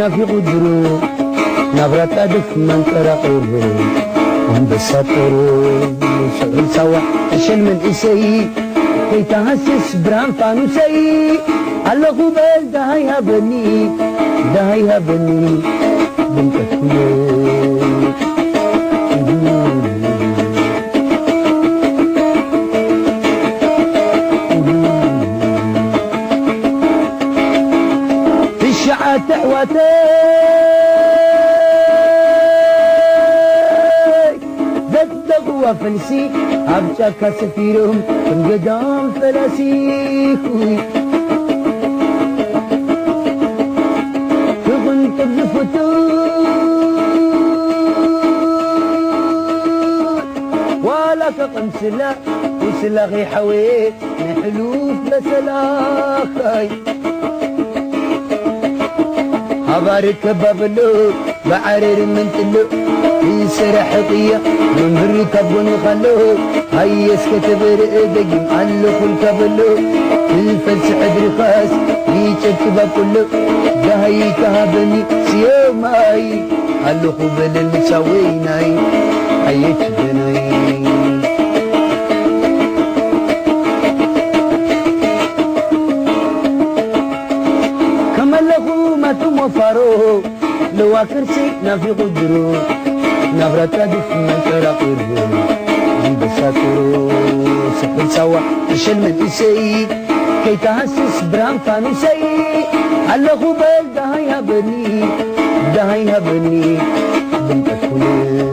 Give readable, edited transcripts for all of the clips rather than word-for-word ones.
نافي قدرو نبرت أدف من ترقبو وانبسطرو سؤال سوا عشان من إسي كي تهسس برام فانوسي على غبال دهيها بني بنتكلو تحوتي زدقوا فلسي أبجاك سفيرهم من قدام فلسي كنت بزفتون ولا كقمسلا وسلاغي حويت نحلوف بسلاخاي عبارك بابلو بعرر من تلو يسرح قيا من بركبون خلو هاي اسكت برقدقم علو كل كبلو الفلس عدر خاص يشك بكلو دهي كهبني سيوماي علو خبل المساويناي هيك بناي وفارو لو كرسي نافي قدرو نبرة دف من كراقرو بساترو سحل سوا تشل من إسي كي تهسس برام فانوسي على خبال دهيها بني بنت كلي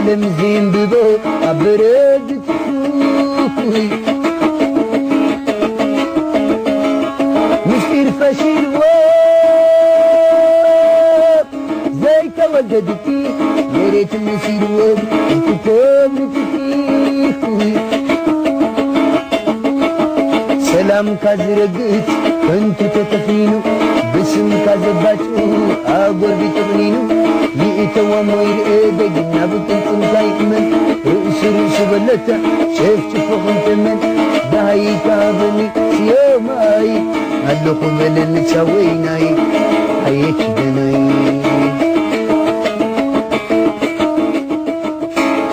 عالم زين بضو عبرد تفوي مشير فشيل واب زي كوددتي يا ريت نسير واب انت تملكتي سلام كازرقت كنت تتفينو باسم كازباتو اقول بتغنينو يئتوا موير ايدك نابتن تنزايكمن رؤس بلتا شفت فخنت من دهي كابني سيوماي هلو قبل نتساويناي هيك دناي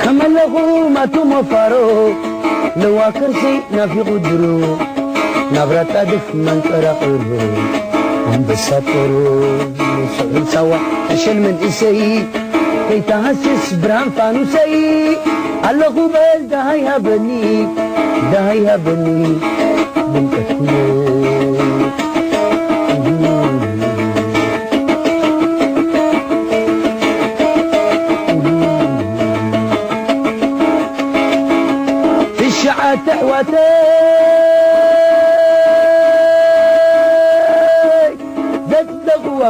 كمله ما تمفارو لو كرسي نافي قدرو نبرت أدف من كراقرو هم بساترو سؤال سوا أشل من إسي كي تهسس برام فانوسي على غبال دهيها بني بنت كلي في الشعات تحوتي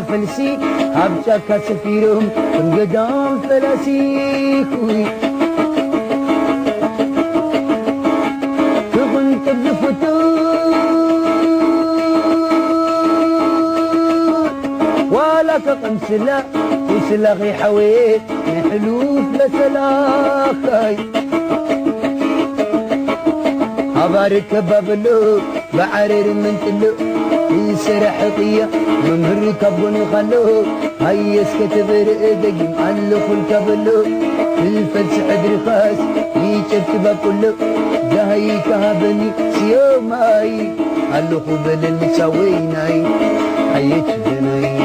فلسي هبشا كسفيرهم انقدام فلاسيكوي كنت بفتون ولا كقمسلا وسلاغي حويت نحلوف لسلاخاي عبارك بابلو بعرر من تلو يسرح قيا من بركبون خلو هاي اسكت برقدقم علو كل كبلو الفلس عدر خاص يشك بكلو دهي كهبني سيوماي علو خبل المساويناي هيك بناي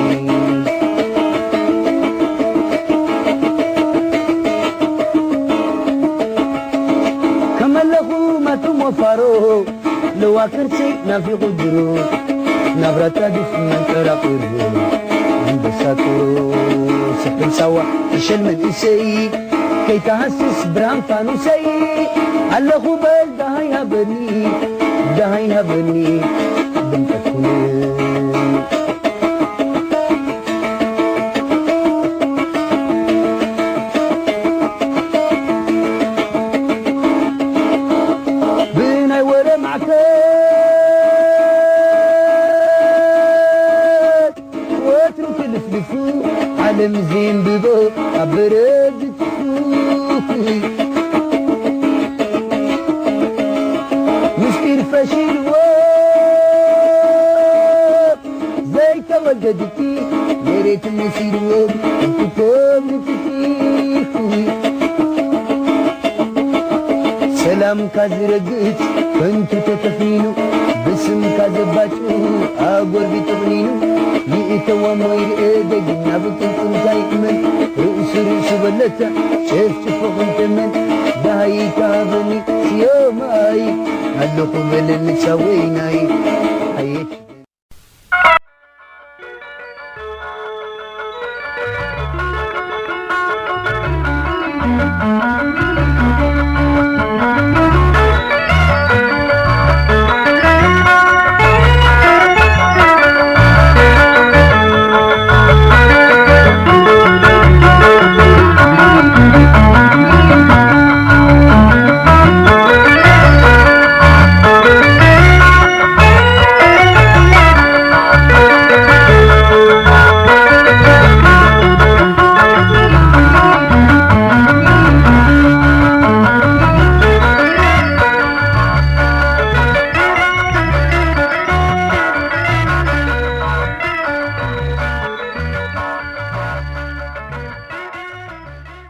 كمله ما تمفارو لو كرسي نافي قدرو نبرة دف من كراقرو بساترو سحل سوا تشل من إسي كي تهسس برام فانوسي على غبال دهيها بني بنت كلي بيني ورا معك عالم زين بضو عبرد تفوي مشكير فشيل واب زي كوددتي يا ريت نسير واب انت تملكتي سلام كازرقت كنت تتفينو باسم كازباتو اقول بتغنينو يئتوا موير ايدك نابتن تنزايكمن رؤس بلتا شفت فخنت من دهي كابني سيوماي هلو قبل المساويناي هيك